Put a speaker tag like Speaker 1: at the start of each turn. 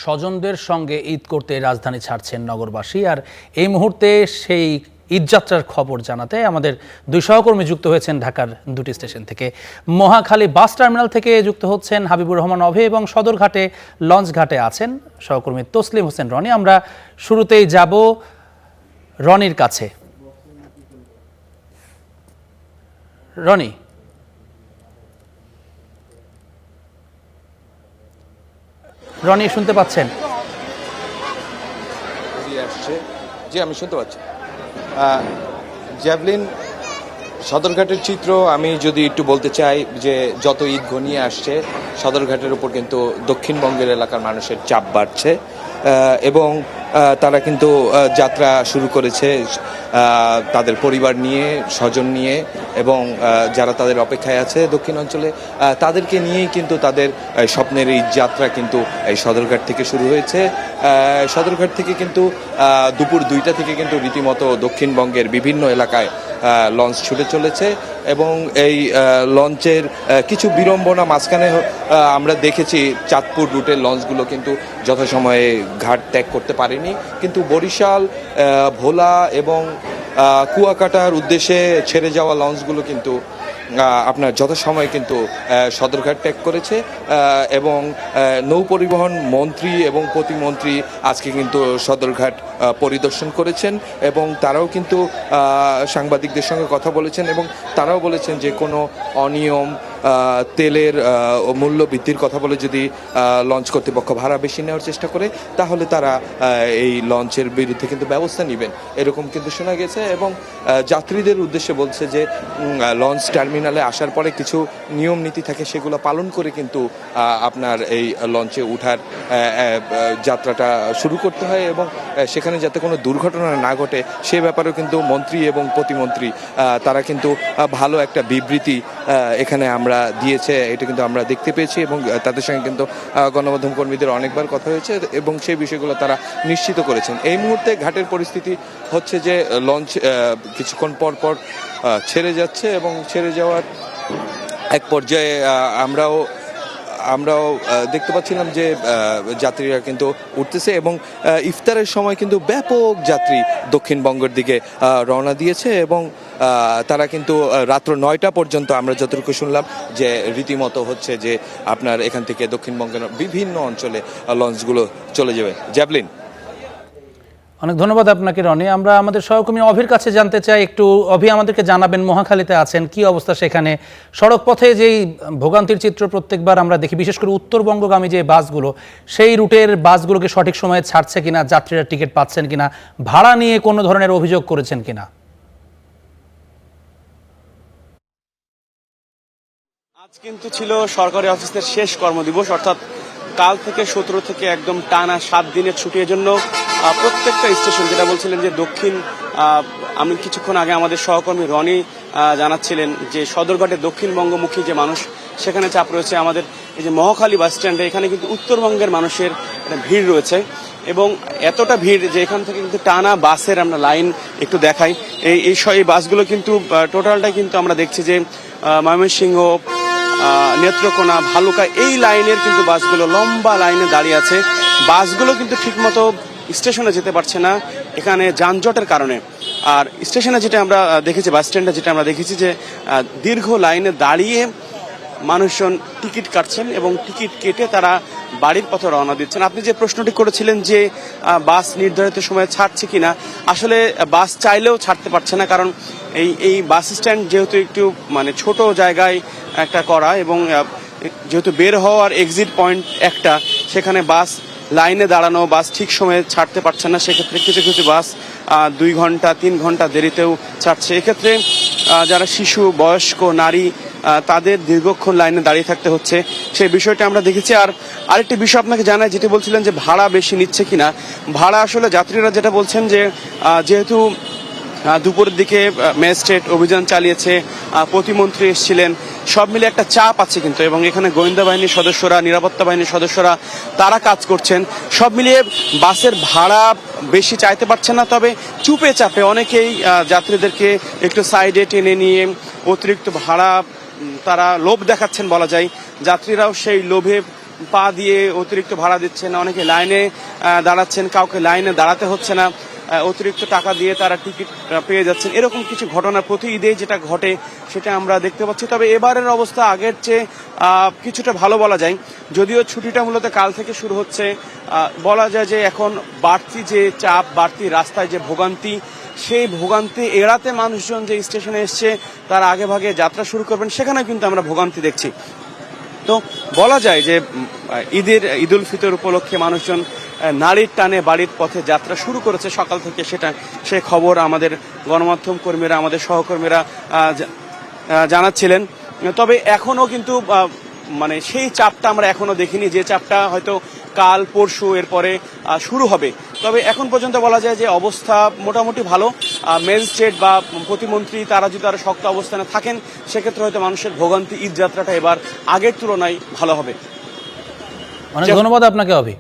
Speaker 1: স্বজনদের সঙ্গে ঈদ করতে রাজধানী ছাড়ছেন নগরবাসী। আর এই মুহূর্তে সেই ঈদযাত্রার খবর জানাতে আমাদের দুই সহকর্মী যুক্ত হয়েছেন ঢাকার দুটি স্টেশন থেকে। মহাখালী বাস টার্মিনাল থেকে যুক্ত হচ্ছেন হাবিবুর রহমান অভি এবং সদরঘাটে লঞ্চ ঘাটে আছেন সহকর্মী তসলিম হোসেন রনি। আমরা শুরুতেই যাব রনির কাছে। রনি, রনি শুনতে পাচ্ছেন?
Speaker 2: জি, আমি শুনতে পাচ্ছি। জ্যাভলিন, সদরঘাটের চিত্র আমি যদি একটু বলতে চাই যে যত ঈদ ঘনিয়ে আসছে সদরঘাটের উপর কিন্তু দক্ষিণবঙ্গের এলাকার মানুষের চাপ বাড়ছে এবং তারা কিন্তু যাত্রা শুরু করেছে তাদের পরিবার নিয়ে, স্বজন নিয়ে এবং যারা তাদের অপেক্ষায় আছে দক্ষিণ অঞ্চলে তাদেরকে নিয়েই কিন্তু তাদের স্বপ্নের এই যাত্রা কিন্তু এই সদরঘাট থেকে শুরু হয়েছে। সদরঘাট থেকে কিন্তু দুপুর 2টা থেকে কিন্তু রীতিমতো দক্ষিণবঙ্গের বিভিন্ন এলাকায় লঞ্চ ছুটে চলেছে এবং এই লঞ্চের কিছু বিড়ম্বনা মাঝখানে আমরা দেখেছি। চাঁদপুর রুটের লঞ্চগুলো কিন্তু যথাসময়ে ঘাট ত্যাগ করতে পারেনি, কিন্তু বরিশাল, ভোলা এবং কুয়াকাটার উদ্দেশ্যে ছেড়ে যাওয়া লঞ্চগুলো কিন্তু আপনার যথাসময়ে কিন্তু সদরঘাট ত্যাগ করেছে এবং নৌ পরিবহন মন্ত্রী এবং প্রতিমন্ত্রী আজকে কিন্তু সদরঘাট পরিদর্শন করেছেন এবং তারাও কিন্তু সাংবাদিকদের সঙ্গে কথা বলেছেন এবং তারাও বলেছেন যে কোনো অনিয়ম, তেলের মূল্য বৃদ্ধির কথা বলে যদি লঞ্চ কর্তৃপক্ষ ভাড়া বেশি নেওয়ার চেষ্টা করে তাহলে তারা এই লঞ্চের বিরুদ্ধে কিন্তু ব্যবস্থা নেবেন, এরকম কিন্তু শোনা গেছে। এবং যাত্রীদের উদ্দেশ্যে বলছে যে লঞ্চ টার্মিনালে আসার পরে কিছু নিয়ম নীতি থাকে, সেগুলো পালন করে কিন্তু আপনার এই লঞ্চে ওঠার যাত্রাটা শুরু করতে হয় এবং সেখানে যাতে কোনো দুর্ঘটনা না ঘটে সে ব্যাপারেও কিন্তু মন্ত্রী এবং প্রতিমন্ত্রী তারা কিন্তু ভালো একটা বিবৃতি এখানে আমরা দিয়েছে, এটা কিন্তু আমরা দেখতে পেয়েছি এবং তাদের সঙ্গে কিন্তু গণমাধ্যম কর্মীদের অনেকবার কথা হয়েছে এবং সেই বিষয়গুলো তারা নিশ্চিত করেছেন। এই মুহূর্তে ঘাটের পরিস্থিতি হচ্ছে যে লঞ্চ কিছুক্ষণ পর পর ছেড়ে যাচ্ছে এবং ছেড়ে যাওয়ার এক পর্যায়ে আমরাও দেখতে পাচ্ছিলাম যে যাত্রীরা কিন্তু উঠতেছে এবং ইফতারের সময় কিন্তু ব্যাপক যাত্রী দক্ষিণবঙ্গের দিকে রওনা দিয়েছে এবং তারা কিন্তু রাত্র 9টা পর্যন্ত আমরা যতটুকু শুনলাম যে রীতিমতো হচ্ছে যে আপনার এখান থেকে দক্ষিণবঙ্গের বিভিন্ন অঞ্চলে লঞ্চগুলো চলে যাবে। জ্যাভলিন,
Speaker 1: অনেক ধন্যবাদ আপনাকে রনি। আমরা আমাদের সহকর্মী অভির কাছে জানতে চাই একটু। অভি, আমাদেরকে জানাবেন মহাখালীতে আছেন, কি অবস্থা সেখানে? সড়ক পথে যেই ভোগান্তির চিত্র প্রত্যেকবার আমরা দেখি, বিশেষ করে উত্তরবঙ্গগামী যে বাসগুলো, সেই রুটের বাসগুলোকে সঠিক সময়ে ছাড়ছে কিনা, যাত্রীরা টিকিট পাচ্ছেন কিনা, ভাড়া নিয়ে কোনো ধরনের অভিযোগ করেছেন কিনা?
Speaker 3: আজ কিন্তু ছিল সরকারি অফিসের শেষ কর্মদিবস, অর্থাৎ কাল থেকে 17 থেকে একদম টানা 7 দিনের ছুটির জন্য প্রত্যেকটা স্টেশন, যেটা বলছিলেন যে দক্ষিণ, আমি কিছুক্ষণ আগে আমাদের সহকর্মী রনি জানাচ্ছিলেন যে সদরঘাটে দক্ষিণবঙ্গমুখী যে মানুষ সেখানে চাপ রয়েছে। আমাদের এই যে মহাখালী বাস স্ট্যান্ডে এখানে কিন্তু উত্তরবঙ্গের মানুষের ভিড় রয়েছে এবং এতটা ভিড় যে এখান থেকে কিন্তু টানা বাসের আমরা লাইন একটু দেখাই। এই বাসগুলো কিন্তু টোটালটাই কিন্তু আমরা দেখছি যে ময়মনসিংহ, নেত্রকোনা, ভালুকা এই লাইনের কিন্তু বাসগুলো লম্বা লাইনে দাঁড়িয়ে আছে। বাসগুলো কিন্তু ঠিকমতো স্টেশনে যেতে পারছে না এখানে যানজটের কারণে। আর স্টেশনে যেটা আমরা দেখেছি, বাস স্ট্যান্ডে যেটা আমরা দেখেছি যে দীর্ঘ লাইনে দাঁড়িয়ে মানুষজন টিকিট কাটছেন এবং টিকিট কেটে তারা বাড়ির পথে রওনা দিচ্ছেন। আপনি যে প্রশ্নটি করেছিলেন যে বাস নির্ধারিত সময়ে ছাড়ছে কিনা, আসলে বাস চাইলেও ছাড়তে পারছে না, কারণ এই বাস স্ট্যান্ড যেহেতু একটু মানে ছোট জায়গায় একটা করা এবং যেহেতু বের হওয়ার এক্সিট পয়েন্ট একটা, সেখানে বাস লাইনে দাঁড়ানো, বাস ঠিক সময়ে ছাড়তে পারছে না। সেক্ষেত্রে কিছু কিছু বাস 2 ঘন্টা 3 ঘন্টা দেরিতেও ছাড়ছে। এক্ষেত্রে যারা শিশু, বয়স্ক, নারী তাদের দীর্ঘক্ষণ লাইনে দাঁড়িয়ে থাকতে হচ্ছে, সেই বিষয়টা আমরা দেখেছি। আর আরেকটি বিষয় আপনাকে জানাই, যেটি বলছিলেন যে ভাড়া বেশি নিচ্ছে কিনা, ভাড়া আসলে যাত্রীরা যেটা বলছেন যে যেহেতু দুপুরের দিকে ম্যাজিস্ট্রেট অভিযান চালিয়েছে, প্রতিমন্ত্রী এসেছিলেন, সব মিলে একটা চাপ আছে কিন্তু, এবং এখানে গোয়েন্দা বাহিনীর সদস্যরা, নিরাপত্তা বাহিনীর সদস্যরা তারা কাজ করছেন। সব মিলিয়ে বাসের ভাড়া বেশি চাইতে পারছে না, তবে চুপে চাপে অনেকেই যাত্রীদেরকে একটু সাইডে টেনে নিয়ে অতিরিক্ত ভাড়া তারা লোভ দেখাচ্ছেন বলা যায়। যাত্রীরাও সেই লোভে পা দিয়ে অতিরিক্ত ভাড়া দিচ্ছেন, অনেকে লাইনে দাঁড়াচ্ছেন, কাউকে লাইনে দাঁড়াতে হচ্ছে না, অতিরিক্ত টাকা দিয়ে তারা টিকিট পেয়ে যাচ্ছেন। এরকম কিছু ঘটনা প্রতি ঈদে যেটা ঘটে সেটা আমরা দেখতে পাচ্ছি। তবে এবারের অবস্থা আগের চেয়ে কিছুটা ভালো বলা যায়, যদিও ছুটিটা মূলত কাল থেকে শুরু হচ্ছে। বলা যায় যে এখন বাড়তি যে চাপ, বাড়তি রাস্তায় যে ভোগান্তি, সেই ভোগান্তি এড়াতে মানুষজন যে স্টেশনে এসছে তারা আগে ভাগে যাত্রা শুরু করবেন, সেখানে কিন্তু আমরা ভোগান্তি দেখছি। তো বলা যায় যে ঈদ উল ফিতর উপলক্ষে মানুষজন নারীর টানে বাড়ির পথে যাত্রা শুরু করেছে সকাল থেকে, সে খবর আমাদের গণমাধ্যম কর্মীরা, আমাদের সহকর্মীরা জানাচ্ছিলেন। তবে এখনো কিন্তু মানে সেই চাপটা আমরা এখনো দেখিনি, যে চাপটা হয়তো কাল পরশু এরপরে শুরু হবে। তবে এখন পর্যন্ত বলা যায় যে অবস্থা মোটামুটি ভালো। ম্যাজিস্ট্রেট বা প্রতিমন্ত্রী তারা যদি আরো শক্ত অবস্থানে থাকেন, সেক্ষেত্রে হয়তো মানুষের ভোগান্তি ঈদ যাত্রাটা এবার আগের তুলনায় ভালো হবে।
Speaker 1: অনেক ধন্যবাদ আপনাকে অভি।